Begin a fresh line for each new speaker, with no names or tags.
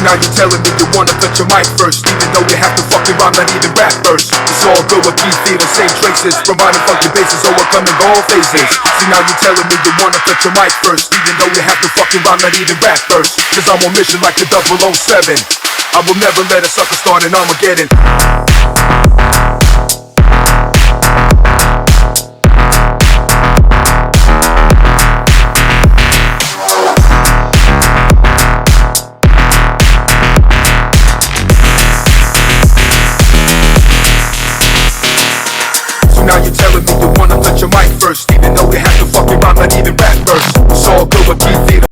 now you're telling me you wanna touch your mic first, even though you have to fucking rhyme, not even rap first. It's all good with me, feel the same traces, providing funky bases, overcoming all phases. See now you're telling me you wanna touch your mic first, even though you have to fucking rhyme, not even rap first. Cause I'm on mission like the 007. I will never let a sucker start an Armageddon.